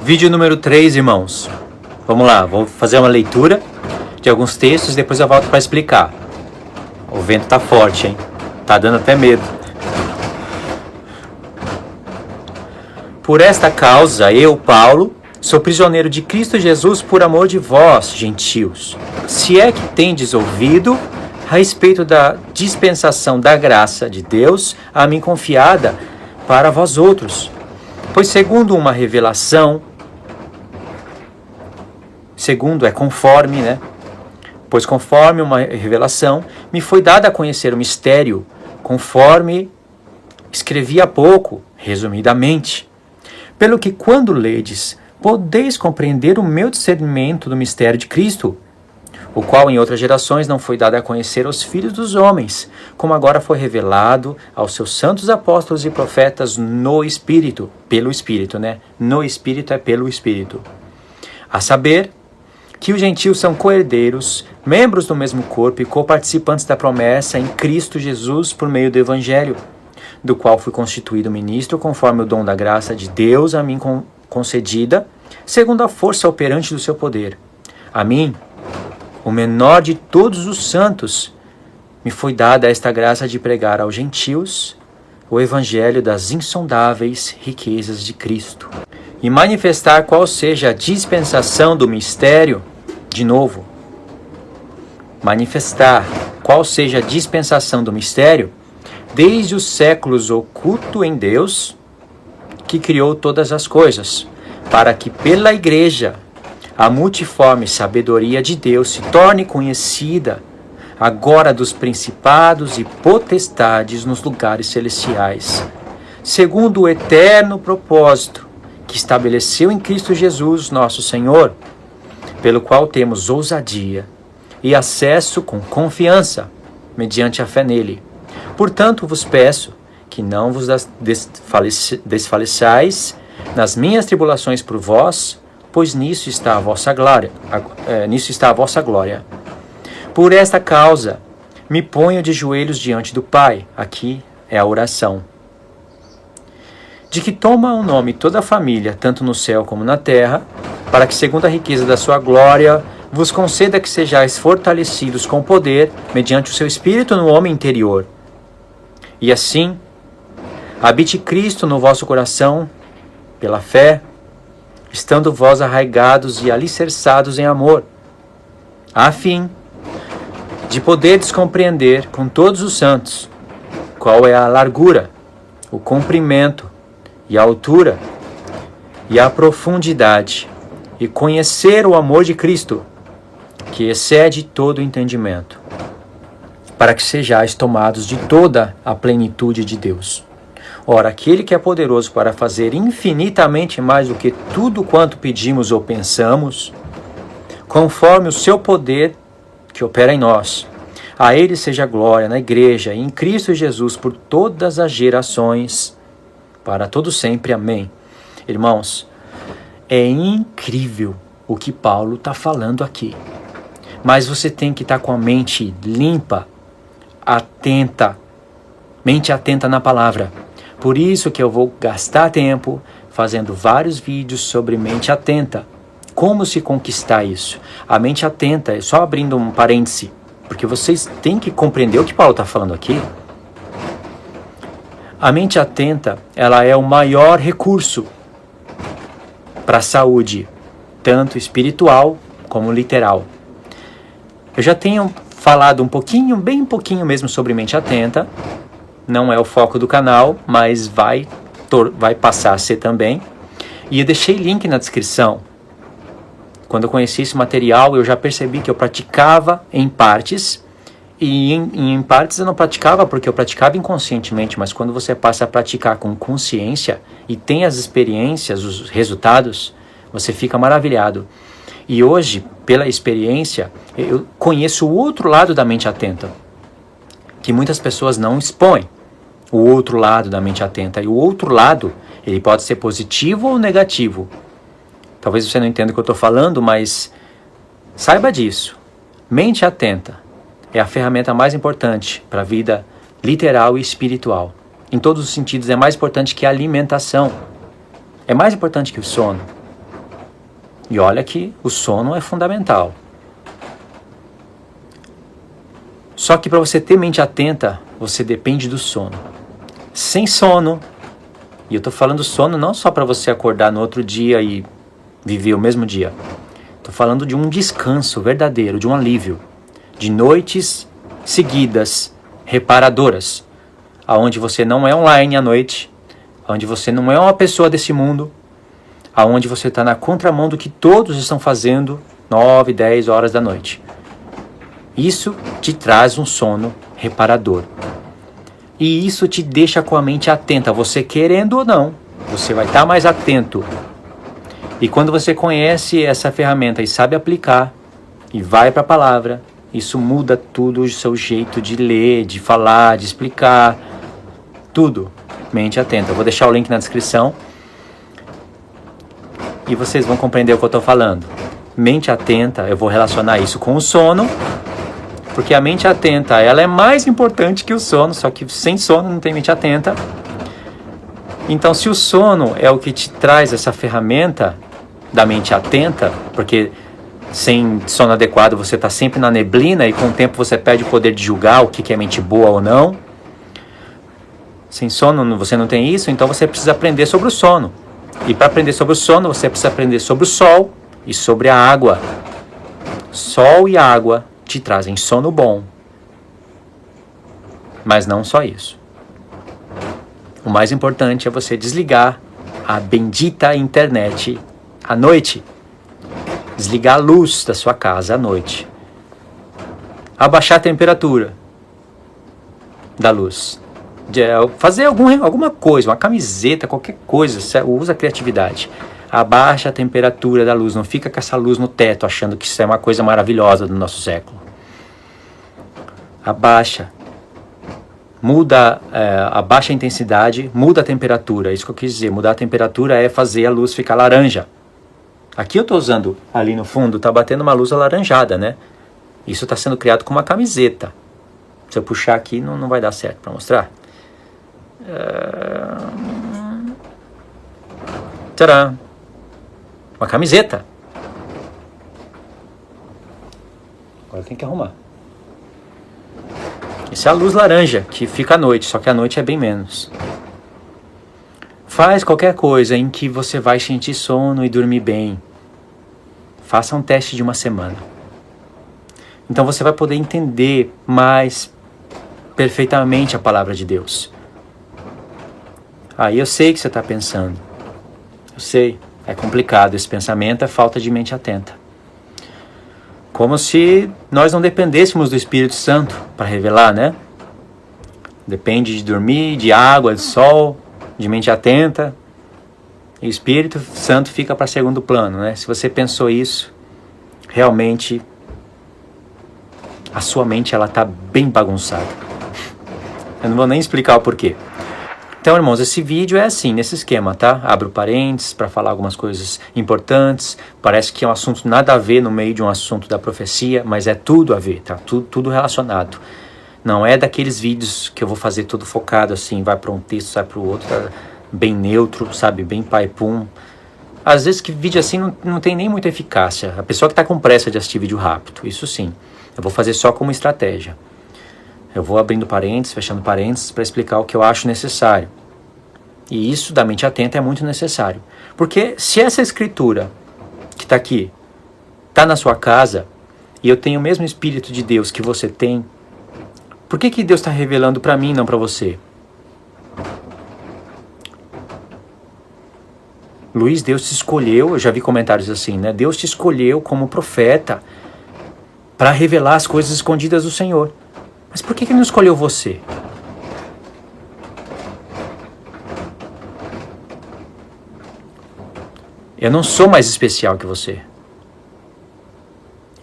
Vídeo número 3, irmãos. Vamos lá, vou fazer uma leitura de alguns textos e depois eu volto para explicar. O vento tá forte, hein? Tá dando até medo. Por esta causa, eu, Paulo, sou prisioneiro de Cristo Jesus por amor de vós, gentios. Se é que tendes ouvido a respeito da dispensação da graça de Deus a mim confiada para vós outros. Pois segundo uma revelação, Pois conforme uma revelação, me foi dada a conhecer o mistério, conforme escrevi há pouco, resumidamente. Pelo que quando ledes, podeis compreender o meu discernimento do mistério de Cristo, o qual em outras gerações não foi dado a conhecer aos filhos dos homens, como agora foi revelado aos seus santos apóstolos e profetas no Espírito, pelo Espírito, No Espírito é pelo Espírito. A saber, que os gentios são co-herdeiros, membros do mesmo corpo e coparticipantes da promessa em Cristo Jesus por meio do Evangelho, do qual fui constituído ministro conforme o dom da graça de Deus a mim concedida, segundo a força operante do seu poder. A mim, o menor de todos os santos, me foi dada esta graça de pregar aos gentios o Evangelho das insondáveis riquezas de Cristo e manifestar qual seja a dispensação do mistério, manifestar qual seja a dispensação do mistério, desde os séculos oculto em Deus, que criou todas as coisas, para que pela Igreja a multiforme sabedoria de Deus se torne conhecida agora dos principados e potestades nos lugares celestiais, segundo o eterno propósito que estabeleceu em Cristo Jesus, nosso Senhor, pelo qual temos ousadia e acesso com confiança, mediante a fé nele. Portanto, vos peço que não vos desfaleçais nas minhas tribulações por vós, pois nisso está a vossa glória. Por esta causa, me ponho de joelhos diante do Pai. Aqui é a oração. De que toma o nome toda a família, tanto no céu como na terra, para que, segundo a riqueza da sua glória, vos conceda que sejais fortalecidos com poder, mediante o seu Espírito no homem interior. E assim, habite Cristo no vosso coração, pela fé, estando vós arraigados e alicerçados em amor, a fim de poderdes compreender com todos os santos qual é a largura, o comprimento e a altura e a profundidade, e conhecer o amor de Cristo, que excede todo entendimento, para que sejais tomados de toda a plenitude de Deus. Ora, aquele que é poderoso para fazer infinitamente mais do que tudo quanto pedimos ou pensamos, conforme o seu poder que opera em nós, a ele seja glória na Igreja e em Cristo Jesus por todas as gerações, para todo sempre. Amém. Irmãos, é incrível o que Paulo está falando aqui. Mas você tem que estar com a mente limpa, mente atenta na palavra. Por isso que eu vou gastar tempo fazendo vários vídeos sobre mente atenta. Como se conquistar isso? A mente atenta, é só abrindo um parêntese, porque vocês têm que compreender o que Paulo está falando aqui. A mente atenta, ela é o maior recurso para a saúde, tanto espiritual como literal. Eu já tenho falado bem pouquinho mesmo sobre mente atenta. Não é o foco do canal, mas vai passar a ser também. E eu deixei link na descrição. Quando eu conheci esse material, eu já percebi que eu praticava em partes. E em partes eu não praticava porque eu praticava inconscientemente, mas quando você passa a praticar com consciência e tem as experiências, os resultados, você fica maravilhado. E hoje, pela experiência, eu conheço o outro lado da mente atenta, que muitas pessoas não expõem. O outro lado da mente atenta. E o outro lado, ele pode ser positivo ou negativo. Talvez você não entenda o que eu estou falando, mas saiba disso. Mente atenta é a ferramenta mais importante para a vida literal e espiritual. Em todos os sentidos, é mais importante que a alimentação. É mais importante que o sono. E olha que o sono é fundamental. Só que para você ter mente atenta, você depende do sono. Sem sono, e eu estou falando sono não só para você acordar no outro dia e viver o mesmo dia. Estou falando de um descanso verdadeiro, de um alívio. De noites seguidas, reparadoras. Onde você não é online à noite, onde você não é uma pessoa desse mundo, onde você está na contramão do que todos estão fazendo 9, 10 horas da noite. Isso te traz um sono reparador. E isso te deixa com a mente atenta, você querendo ou não, você vai estar mais atento. E quando você conhece essa ferramenta e sabe aplicar, e vai para a palavra, isso muda tudo o seu jeito de ler, de falar, de explicar, tudo. Mente atenta. Eu vou deixar o link na descrição e vocês vão compreender o que eu estou falando. Mente atenta, eu vou relacionar isso com o sono, porque a mente atenta, ela é mais importante que o sono, só que sem sono não tem mente atenta. Então, se o sono é o que te traz essa ferramenta da mente atenta, porque sem sono adequado você está sempre na neblina e com o tempo você perde o poder de julgar o que é mente boa ou não. Sem sono você não tem isso, então você precisa aprender sobre o sono. E para aprender sobre o sono, você precisa aprender sobre o sol e sobre a água. Sol e água te trazem sono bom. Mas não só isso. O mais importante é você desligar a bendita internet à noite. Desligar a luz da sua casa à noite. Abaixar a temperatura da luz. Fazer alguma coisa, uma camiseta, qualquer coisa, usa a criatividade. Abaixa a temperatura da luz, não fica com essa luz no teto achando que isso é uma coisa maravilhosa do nosso século. Abaixa. Abaixa a intensidade, muda a temperatura. Isso que eu quis dizer, mudar a temperatura é fazer a luz ficar laranja. Aqui eu estou usando, ali no fundo, está batendo uma luz alaranjada, né? Isso está sendo criado com uma camiseta. Se eu puxar aqui, não vai dar certo para mostrar. Tcharam! Uma camiseta. Agora tem que arrumar. Essa é a luz laranja que fica à noite, só que à noite é bem menos. Faz qualquer coisa em que você vai sentir sono e dormir bem. Faça um teste de uma semana. Então você vai poder entender mais perfeitamente a palavra de Deus. Aí eu sei o que você está pensando. Eu sei, é complicado. Esse pensamento é falta de mente atenta. Como se nós não dependêssemos do Espírito Santo para revelar, né? Depende de dormir, de água, de sol, de mente atenta. E o Espírito Santo fica para segundo plano, né? Se você pensou isso, realmente a sua mente ela está bem bagunçada. Eu não vou nem explicar o porquê. Então, irmãos, esse vídeo é assim, nesse esquema, tá? Abro parênteses para falar algumas coisas importantes. Parece que é um assunto nada a ver no meio de um assunto da profecia, mas é tudo a ver, tá? Tudo relacionado. Não é daqueles vídeos que eu vou fazer tudo focado assim, vai para um texto, vai para o outro, tá? Bem neutro, sabe? Bem pai-pum. Às vezes que vídeo assim não tem nem muita eficácia. A pessoa que está com pressa de assistir vídeo rápido, isso sim. Eu vou fazer só como estratégia. Eu vou abrindo parênteses, fechando parênteses para explicar o que eu acho necessário. E isso da mente atenta é muito necessário. Porque se essa escritura que está aqui, está na sua casa, e eu tenho o mesmo Espírito de Deus que você tem, por que Deus está revelando para mim e não para você? Luiz, Deus te escolheu, eu já vi comentários assim, né? Deus te escolheu como profeta para revelar as coisas escondidas do Senhor. Mas por que Ele não escolheu você? Eu não sou mais especial que você.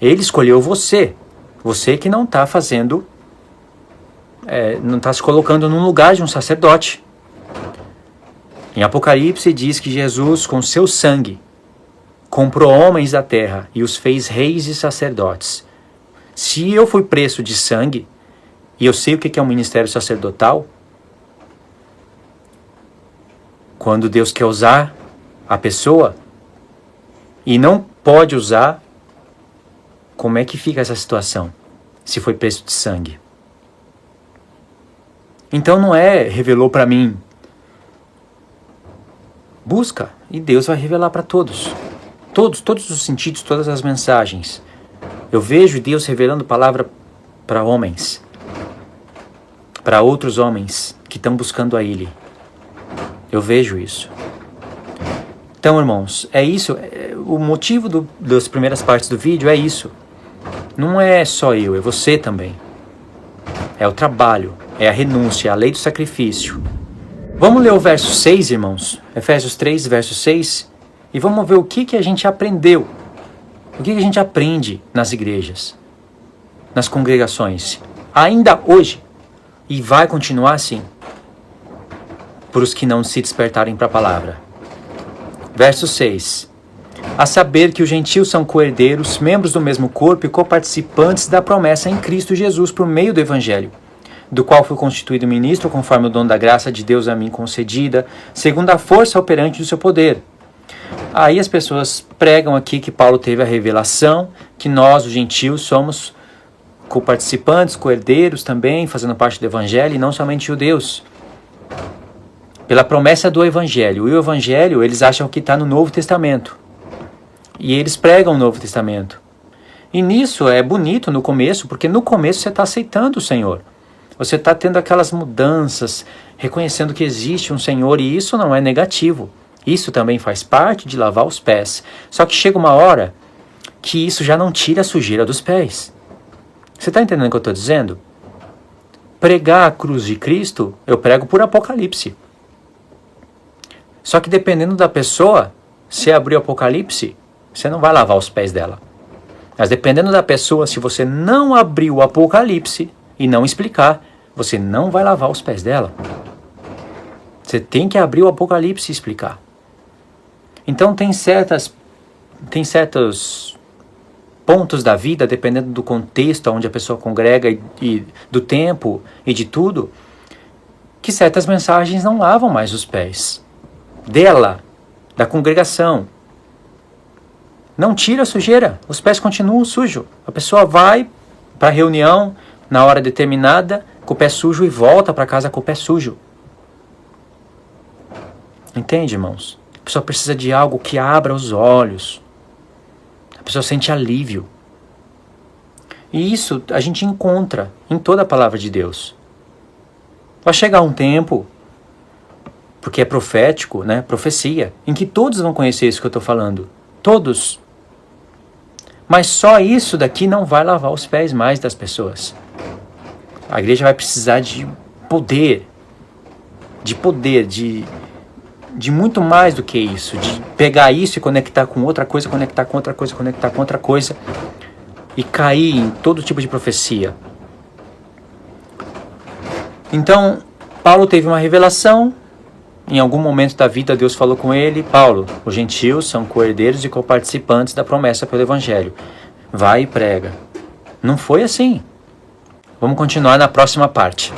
Ele escolheu você. Você que não está fazendo, não está se colocando num lugar de um sacerdote. Em Apocalipse diz que Jesus, com seu sangue, comprou homens da terra e os fez reis e sacerdotes. Se eu fui preço de sangue, e eu sei o que é um ministério sacerdotal, quando Deus quer usar a pessoa, e não pode usar, como é que fica essa situação? Se foi preço de sangue. Então não é revelou para mim. Busca e Deus vai revelar para todos. Todos os sentidos, todas as mensagens. Eu vejo Deus revelando palavra para homens, para outros homens que estão buscando a Ele. Eu vejo isso. Então, irmãos, é isso. O motivo das primeiras partes do vídeo é isso. Não é só eu, é você também. É o trabalho, é a renúncia, é a lei do sacrifício. Vamos ler o verso 6, irmãos. Efésios 3, verso 6. E vamos ver o que a gente aprendeu. O que a gente aprende nas igrejas, nas congregações, ainda hoje. E vai continuar assim, para os que não se despertarem para a palavra. Verso 6. A saber que os gentios são coherdeiros, membros do mesmo corpo e coparticipantes da promessa em Cristo Jesus por meio do Evangelho, do qual fui constituído ministro conforme o dom da graça de Deus a mim concedida, segundo a força operante do seu poder. Aí as pessoas pregam aqui que Paulo teve a revelação, que nós, os gentios, somos coparticipantes, coherdeiros também, fazendo parte do Evangelho, e não somente judeus. Pela promessa do Evangelho. E o Evangelho, eles acham que está no Novo Testamento. E eles pregam o Novo Testamento. E nisso é bonito no começo, porque no começo você está aceitando o Senhor. Você está tendo aquelas mudanças, reconhecendo que existe um Senhor, e isso não é negativo. Isso também faz parte de lavar os pés. Só que chega uma hora que isso já não tira a sujeira dos pés. Você está entendendo o que eu estou dizendo? Pregar a cruz de Cristo, eu prego por Apocalipse. Só que dependendo da pessoa, se abrir o Apocalipse, você não vai lavar os pés dela. Mas dependendo da pessoa, se você não abrir o Apocalipse e não explicar, você não vai lavar os pés dela. Você tem que abrir o Apocalipse e explicar. Então tem certos pontos da vida, dependendo do contexto onde a pessoa congrega e do tempo e de tudo, que certas mensagens não lavam mais os pés dela, da congregação. Não tira a sujeira, os pés continuam sujos. A pessoa vai para a reunião na hora determinada com o pé sujo e volta para casa com o pé sujo. Entende, irmãos? A pessoa precisa de algo que abra os olhos. A pessoa sente alívio. E isso a gente encontra em toda a palavra de Deus. Vai chegar um tempo, porque é profético, né? Profecia, em que todos vão conhecer isso que eu estou falando. Todos. Mas só isso daqui não vai lavar os pés mais das pessoas. A igreja vai precisar de poder, de muito mais do que isso, de pegar isso e conectar com outra coisa, conectar com outra coisa, conectar com outra coisa, e cair em todo tipo de profecia. Então, Paulo teve uma revelação, em algum momento da vida Deus falou com ele: Paulo, os gentios são coherdeiros e coparticipantes da promessa pelo Evangelho. Vai e prega. Não foi assim. Vamos continuar na próxima parte.